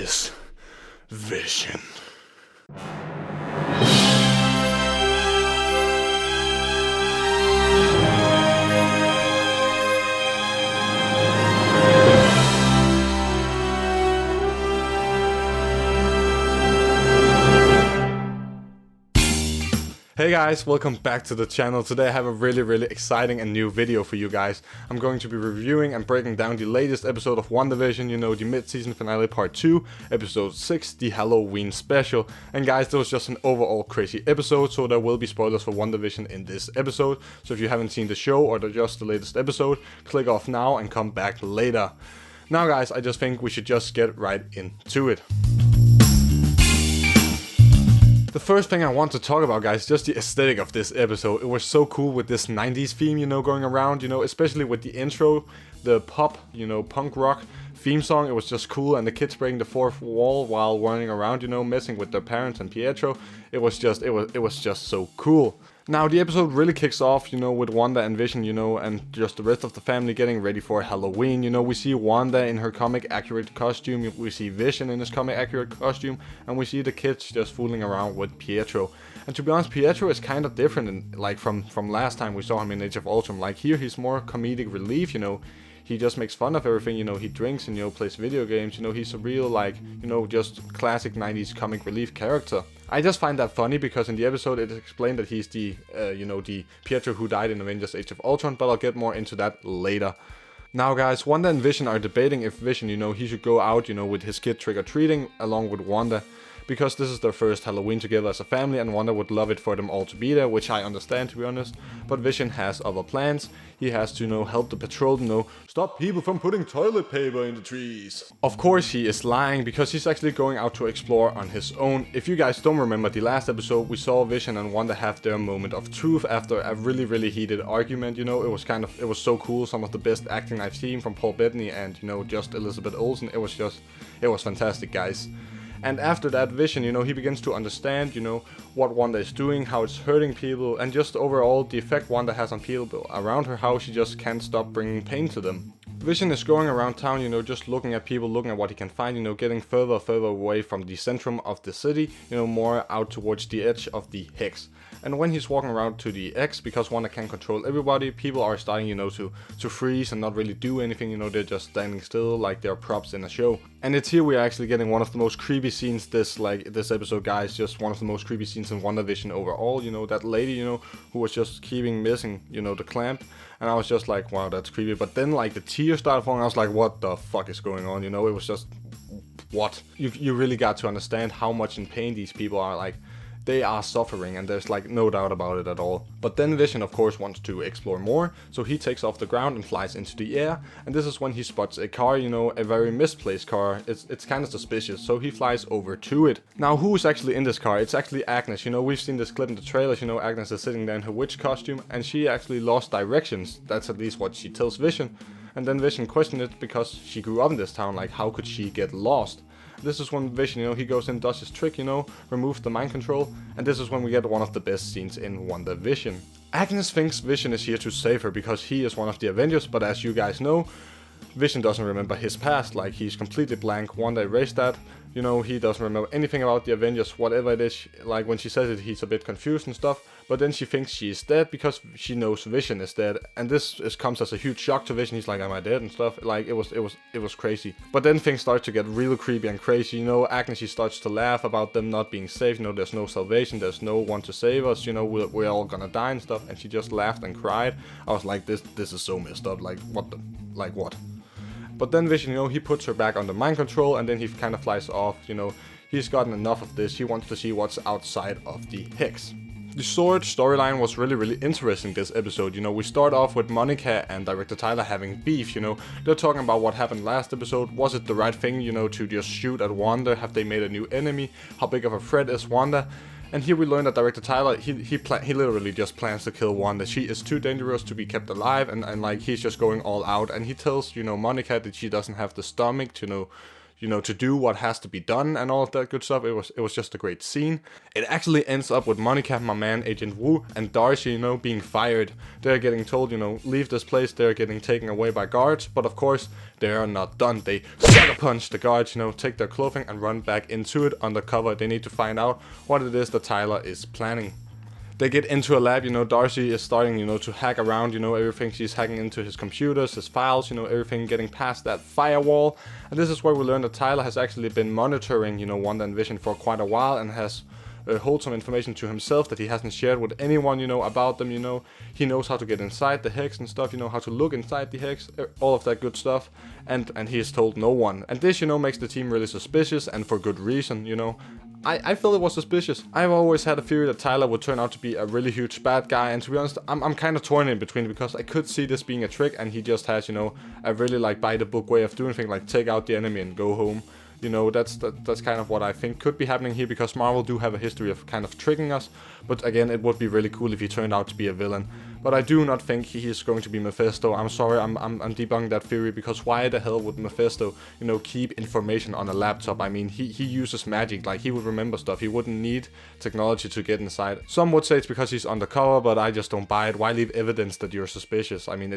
is Vision. Hey guys, welcome back to the channel. Today I have a really exciting and new video for you guys. I'm going to be reviewing and breaking down the latest episode of WandaVision, the mid-season finale part 2, episode 6, the Halloween special. And guys, this was just an overall crazy episode, so there will be spoilers for WandaVision in this episode. So if you haven't seen the show or just the latest episode, click off now and come back later. Now guys, I just think we should just get right into it. The first thing I want to talk about, guys, just the aesthetic of this episode. It was so cool with this 90s theme, going around, especially with the intro, the pop, punk rock theme song. It was just cool, and the kids breaking the fourth wall while running around, messing with their parents and Pietro. It was just so cool. Now, the episode really kicks off, with Wanda and Vision, and just the rest of the family getting ready for Halloween. We see Wanda in her comic-accurate costume, we see Vision in his comic-accurate costume, and we see the kids just fooling around with Pietro. And to be honest, Pietro is kind of different, from last time we saw him in Age of Ultron. Here he's more comedic relief, He just makes fun of everything, he drinks and, plays video games, he's a real, just classic 90s comic relief character. I just find that funny because in the episode it is explained that he's the, the Pietro who died in Avengers Age of Ultron, but I'll get more into that later. Now guys, Wanda and Vision are debating if Vision, he should go out, with his kid trick-or-treating along with Wanda. Because this is their first Halloween together as a family, and Wanda would love it for them all to be there, which I understand, to be honest. But Vision has other plans. He has to, help the patrol, stop people from putting toilet paper in the trees. Of course he is lying, because he's actually going out to explore on his own. If you guys don't remember the last episode, we saw Vision and Wanda have their moment of truth after a really heated argument, it was so cool. Some of the best acting I've seen from Paul Bettany and, just Elizabeth Olsen. It was fantastic, guys. And after that, Vision, he begins to understand, what Wanda is doing, how it's hurting people, and just overall the effect Wanda has on people around her, how she just can't stop bringing pain to them. Vision is going around town, just looking at people, looking at what he can find, getting further away from the centrum of the city, more out towards the edge of the Hex. And when he's walking around to the X, because Wanda can control everybody, people are starting, to freeze and not really do anything, they're just standing still like they're props in a show. And it's here we are actually getting one of the most creepy scenes this episode, guys, just one of the most creepy scenes in WandaVision overall, that lady, who was just keeping missing, the clamp. And I was just like, wow, that's creepy. But then, the tears started falling. I was like, what the fuck is going on? It was just, what? You really got to understand how much in pain these people are. They are suffering, and there's no doubt about it at all. But then Vision, of course, wants to explore more, so he takes off the ground and flies into the air. And this is when he spots a car, a very misplaced car. It's kind of suspicious, so he flies over to it. Now, who is actually in this car? It's actually Agnes. We've seen this clip in the trailers. Agnes is sitting there in her witch costume, and she actually lost directions. That's at least what she tells Vision. And then Vision questioned it because she grew up in this town. How could she get lost? This is when Vision, he goes in, does his trick, removes the mind control, and this is when we get one of the best scenes in WandaVision. Agnes thinks Vision is here to save her because he is one of the Avengers, but as you guys know, Vision doesn't remember his past, he's completely blank. Wanda erased that, he doesn't remember anything about the Avengers, whatever it is. When she says it, he's a bit confused and stuff, but then she thinks she is dead because she knows Vision is dead, and this comes as a huge shock to Vision. He's like, am I dead and stuff? It was crazy. But then things start to get real creepy and crazy, Agnes, she starts to laugh about them not being safe, there's no salvation, there's no one to save us, we're all gonna die and stuff, and she just laughed and cried. I was like, this is so messed up, what? But then Vision, he puts her back under mind control, and then he kind of flies off, he's gotten enough of this, he wants to see what's outside of the Hex. The Sword storyline was really interesting this episode, we start off with Monica and Director Tyler having beef, they're talking about what happened last episode. Was it the right thing, to just shoot at Wanda? Have they made a new enemy? How big of a threat is Wanda? And here we learn that Director Tyler, he literally just plans to kill Wanda. She is too dangerous to be kept alive, and he's just going all out, and he tells, Monica that she doesn't have the stomach to, to do what has to be done and all of that good stuff. It was just a great scene. It actually ends up with Monica, my man, Agent Wu, and Darcy, being fired. They're getting told, leave this place. They're getting taken away by guards, but of course, they are not done. They sucker punch the guards, take their clothing and run back into it undercover. They need to find out what it is that Tyler is planning. They get into a lab, Darcy is starting, to hack around, everything. She's hacking into his computers, his files, everything, getting past that firewall. And this is where we learn that Tyler has actually been monitoring, Wanda and Vision for quite a while, and has hold some information to himself that he hasn't shared with anyone, about them, He knows how to get inside the hex and stuff, how to look inside the hex, all of that good stuff. And he has told no one. And this, makes the team really suspicious, and for good reason, I felt it was suspicious. I've always had a theory that Tyler would turn out to be a really huge bad guy, and to be honest, I'm kind of torn in between, because I could see this being a trick, and he just has, a really by the book way of doing things, like take out the enemy and go home. That's kind of what I think could be happening here, because Marvel do have a history of kind of tricking us. But again, it would be really cool if he turned out to be a villain. But I do not think he is going to be Mephisto. I'm sorry, I'm debunking that theory, because why the hell would Mephisto, keep information on a laptop? I mean, he uses magic, like he would remember stuff. He wouldn't need technology to get inside. Some would say it's because he's undercover, but I just don't buy it. Why leave evidence that you're suspicious? I mean,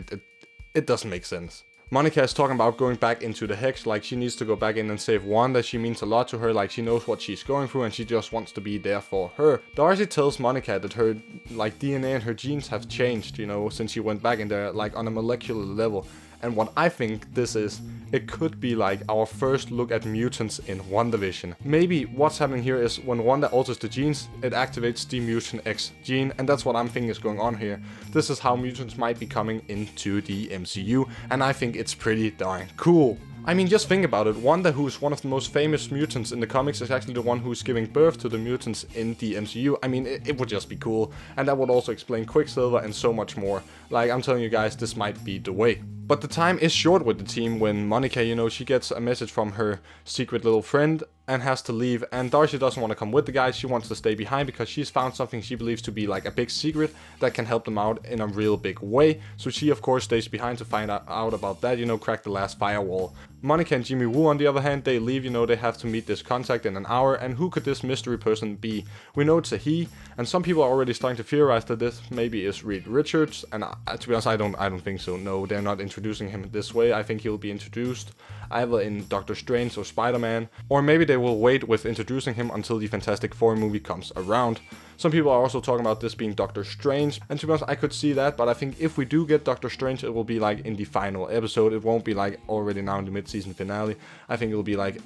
it doesn't make sense. Monica is talking about going back into the hex, like she needs to go back in and save Wanda. She means a lot to her, like she knows what she's going through and she just wants to be there for her. Darcy tells Monica that her DNA and her genes have changed, since she went back in there, on a molecular level. And what I think this is, it could be our first look at mutants in WandaVision. Maybe what's happening here is when Wanda alters the genes, it activates the mutant X gene, and that's what I'm thinking is going on here. This is how mutants might be coming into the MCU, and I think it's pretty darn cool. I mean, just think about it. Wanda, who is one of the most famous mutants in the comics, is actually the one who's giving birth to the mutants in the MCU. I mean, it would just be cool. And that would also explain Quicksilver and so much more. I'm telling you guys, this might be the way. But the time is short with the team when Monica, she gets a message from her secret little friend and has to leave, and Darcy doesn't want to come with the guys. She wants to stay behind because she's found something she believes to be a big secret that can help them out in a real big way. So she of course stays behind to find out about that, crack the last firewall. Monica and Jimmy Woo, on the other hand, they leave, they have to meet this contact in an hour, and who could this mystery person be? We know it's a he, and some people are already starting to theorize that this maybe is Reed Richards, and to be honest, I don't think so. No, they're not introducing him this way. I think he'll be introduced either in Doctor Strange or Spider-Man, or maybe they will wait with introducing him until the Fantastic Four movie comes around. Some people are also talking about this being Doctor Strange, and to be honest, I could see that, but I think if we do get Doctor Strange, it will be in the final episode. It won't be already now in the mid-season finale. I think it will be like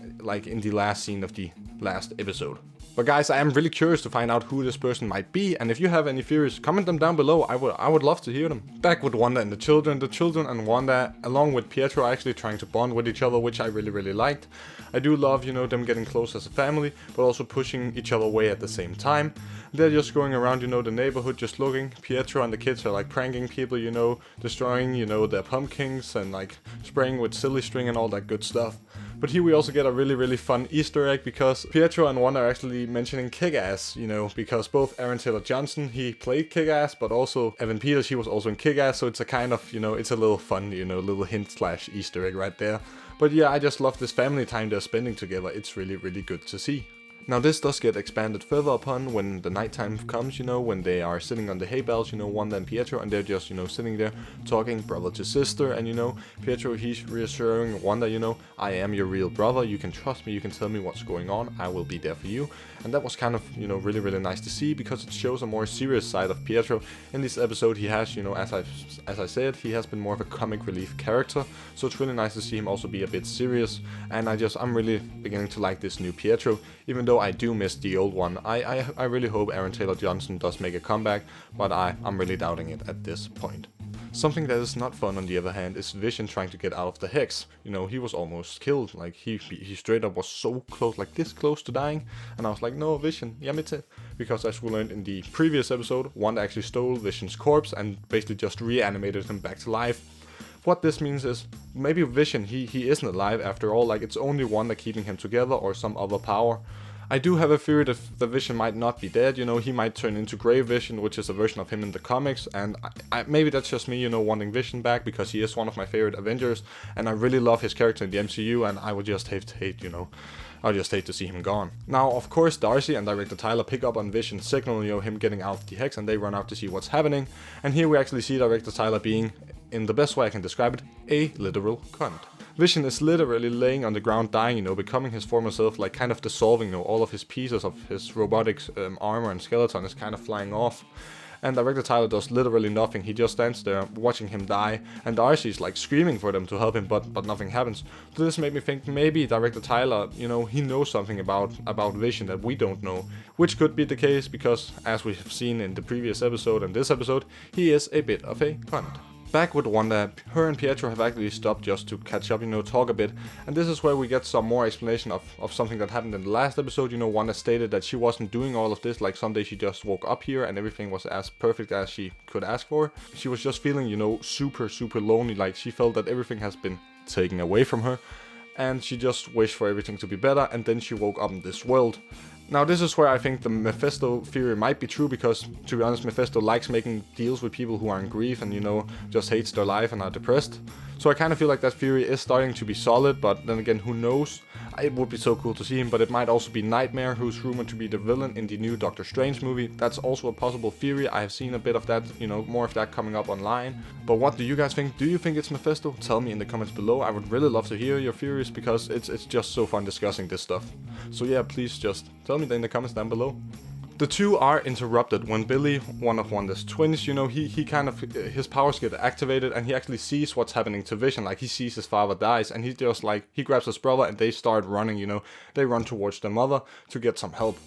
in the last scene of the last episode. But guys, I am really curious to find out who this person might be, and if you have any theories, comment them down below. I would love to hear them. Back with Wanda and the children and Wanda, along with Pietro, are actually trying to bond with each other, which I really liked. I do love, them getting close as a family, but also pushing each other away at the same time. They're just going around, the neighborhood, just looking. Pietro and the kids are pranking people, destroying, their pumpkins and spraying with silly string and all that good stuff. But here we also get a really fun Easter egg, because Pietro and Wanda are actually mentioning Kick-Ass, because both Aaron Taylor-Johnson, he played Kick-Ass, but also Evan Peters, he was also in Kick-Ass, so it's a kind of, it's a little fun, little hint / Easter egg right there. But yeah, I just love this family time they're spending together. It's really good to see. Now this does get expanded further upon when the nighttime comes, when they are sitting on the hay bales, Wanda and Pietro, and they're just, sitting there talking brother to sister, and Pietro, he's reassuring Wanda, I am your real brother, you can trust me, you can tell me what's going on, I will be there for you. And that was kind of, really nice to see, because it shows a more serious side of Pietro. In this episode he has, as I said, he has been more of a comic relief character, so it's really nice to see him also be a bit serious, and I'm really beginning to like this new Pietro, even though I do miss the old one. I really hope Aaron Taylor-Johnson does make a comeback, but I'm really doubting it at this point. Something that is not fun, on the other hand, is Vision trying to get out of the hex. He was almost killed. He straight up was so close, this close to dying. And I was like, no, Vision, yamete. Because as we learned in the previous episode, Wanda actually stole Vision's corpse and basically just reanimated him back to life. What this means is, maybe Vision, he isn't alive after all. It's only Wanda keeping him together, or some other power. I do have a theory that the Vision might not be dead, you know, he might turn into Grey Vision, which is a version of him in the comics, and maybe that's just me, you know, wanting Vision back, because he is one of my favorite Avengers, and I really love his character in the MCU, and I would just hate, you know, I just hate to see him gone. Now, of course, Darcy and director Tyler pick up on Vision's signal, you know, him getting out of the hex, and they run out to see what's happening, and here we actually see director Tyler being, in the best way I can describe it, a literal cunt. Vision is literally laying on the ground dying, you know, becoming his former self, like kind of dissolving, you know, all of his pieces of his robotics armor and skeleton is kind of flying off. And director Tyler does literally nothing, he just stands there watching him die, and Darcy's like screaming for them to help him, but nothing happens. So this made me think maybe director Tyler, you know, he knows something about Vision that we don't know, which could be the case because, as we have seen in the previous episode and this episode, he is a bit of a cunt. Back with Wanda, her and Pietro have actually stopped just to catch up, you know, talk a bit, and this is where we get some more explanation of something that happened in the last episode. You know, Wanda stated that she wasn't doing all of this, like someday she just woke up here and everything was as perfect as she could ask for. She was just feeling, you know, super lonely, like she felt that everything has been taken away from her, and she just wished for everything to be better, and then she woke up in this world. Now this is where I think the Mephisto theory might be true, because to be honest, Mephisto likes making deals with people who are in grief and, you know, just hates their life and are depressed. So I kind of feel like that theory is starting to be solid, but then again, who knows? It would be so cool to see him, but it might also be Nightmare, who's rumored to be the villain in the new Doctor Strange movie. That's also a possible theory. I have seen a bit of that, you know, more of that coming up online. But what do you guys think? Do you think it's Mephisto? Tell me in the comments below. I would really love to hear your theories, because it's just so fun discussing this stuff. So yeah, please just tell me in the comments down below. The two are interrupted when Billy, one of Wanda's twins, you know, he kind of, his powers get activated and he actually sees what's happening to Vision, like he sees his father dies, and he just like, he grabs his brother and they start running, you know, they run towards their mother to get some help.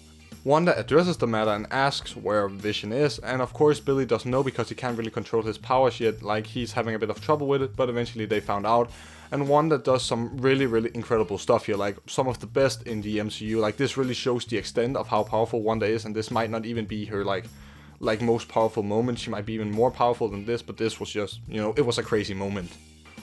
Wanda addresses the matter and asks where Vision is, and of course Billy doesn't know because he can't really control his powers yet, like he's having a bit of trouble with it, but eventually they found out. And Wanda does some really incredible stuff here, like some of the best in the MCU. Like this really shows the extent of how powerful Wanda is, and this might not even be her like most powerful moment. She might be even more powerful than this, but this was just, you know, it was a crazy moment.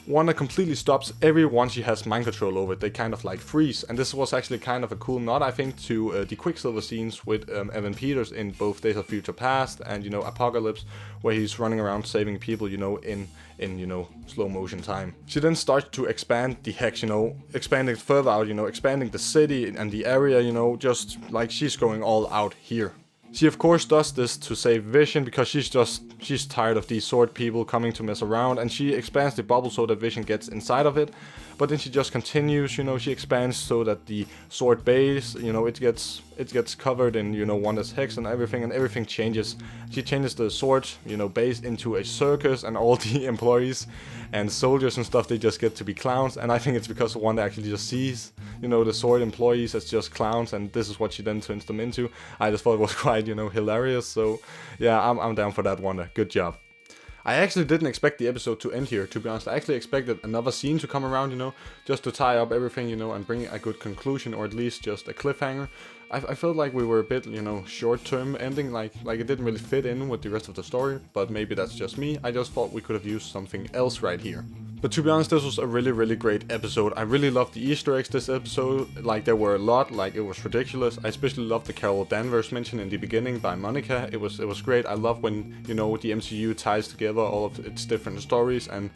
Wanda completely stops everyone she has mind control over. They kind of like freeze, and this was actually kind of a cool nod, I think, to the Quicksilver scenes with Evan Peters in both Days of Future Past and, you know, Apocalypse, where he's running around saving people, you know, in you know, slow motion time. She then starts to expand the hex, you know, expanding further out, you know, expanding the city and the area, you know, just like she's going all out here. She of course does this to save Vision, because she's tired of these sword people coming to mess around, and she expands the bubble so that Vision gets inside of it. But then she just continues, you know, she expands so that the sword base, you know, it gets covered in, you know, Wanda's hex and everything changes. She changes the sword, you know, base into a circus, and all the employees and soldiers and stuff, they just get to be clowns. And I think it's because Wanda actually just sees, you know, the sword employees as just clowns, and this is what she then turns them into. I just thought it was quite, you know, hilarious. So yeah, I'm down for that, Wanda. Good job. I actually didn't expect the episode to end here, to be honest. I actually expected another scene to come around, you know, just to tie up everything, you know, and bring a good conclusion, or at least just a cliffhanger. I felt like we were a bit, you know, short-term ending, like it didn't really fit in with the rest of the story, but maybe that's just me. I just thought we could have used something else right here. But to be honest, this was a really great episode. I really loved the Easter eggs this episode. Like, there were a lot, like it was ridiculous. I especially loved the Carol Danvers mention in the beginning by Monica. It was great. I love when, you know, the MCU ties together all of its different stories, and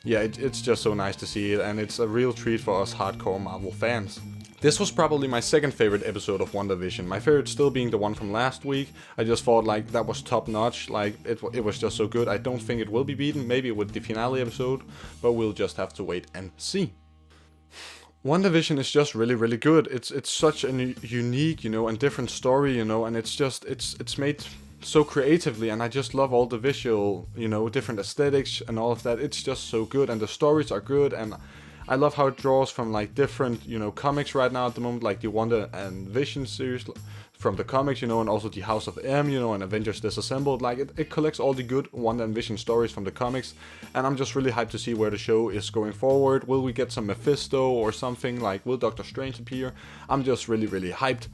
yeah, it's just so nice to see it, and it's a real treat for us hardcore Marvel fans. This was probably my second favorite episode of WandaVision, my favorite still being the one from last week. I just thought like that was top notch, like it was just so good. I don't think it will be beaten, maybe with the finale episode, but we'll just have to wait and see. WandaVision is just really good. It's such a unique, you know, and different story, you know, and it's made so creatively, and I just love all the visual, you know, different aesthetics and all of that. It's just so good, and the stories are good, and I love how it draws from like different, you know, comics right now at the moment, like the Wanda and Vision series from the comics, you know, and also the House of M, you know, and Avengers Disassembled. Like it collects all the good Wanda and Vision stories from the comics, and I'm just really hyped to see where the show is going forward. Will we get some Mephisto or something? Like, will Doctor Strange appear? I'm just really hyped.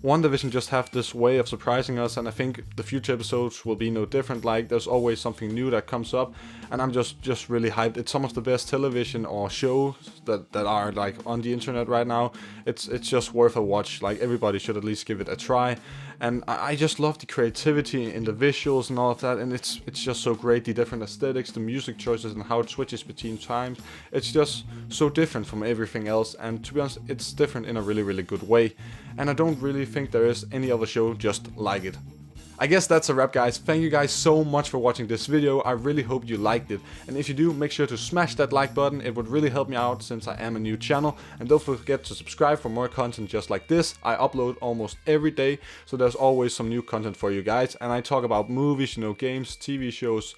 WandaVision just have this way of surprising us, and I think the future episodes will be no different. Like, there's always something new that comes up, and I'm just really hyped. It's some of the best television or shows that are like on the internet right now. It's just worth a watch. Like, everybody should at least give it a try. And I just love the creativity in the visuals and all of that, and it's just so great. The different aesthetics, the music choices, and how it switches between times. It's just so different from everything else, and to be honest, it's different in a really, really good way. And I don't really think there is any other show just like it. I guess that's a wrap, guys. Thank you guys so much for watching this video. I really hope you liked it. And if you do, make sure to smash that like button. It would really help me out since I am a new channel. And don't forget to subscribe for more content just like this. I upload almost every day, so there's always some new content for you guys. And I talk about movies, games, TV shows,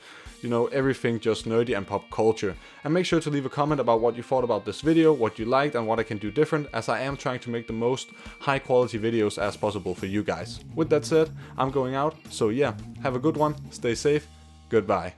everything just nerdy and pop culture. And make sure to leave a comment about what you thought about this video, what you liked, and what I can do different, as I am trying to make the most high quality videos as possible for you guys. With that said, I'm going out, so yeah, have a good one, stay safe, goodbye.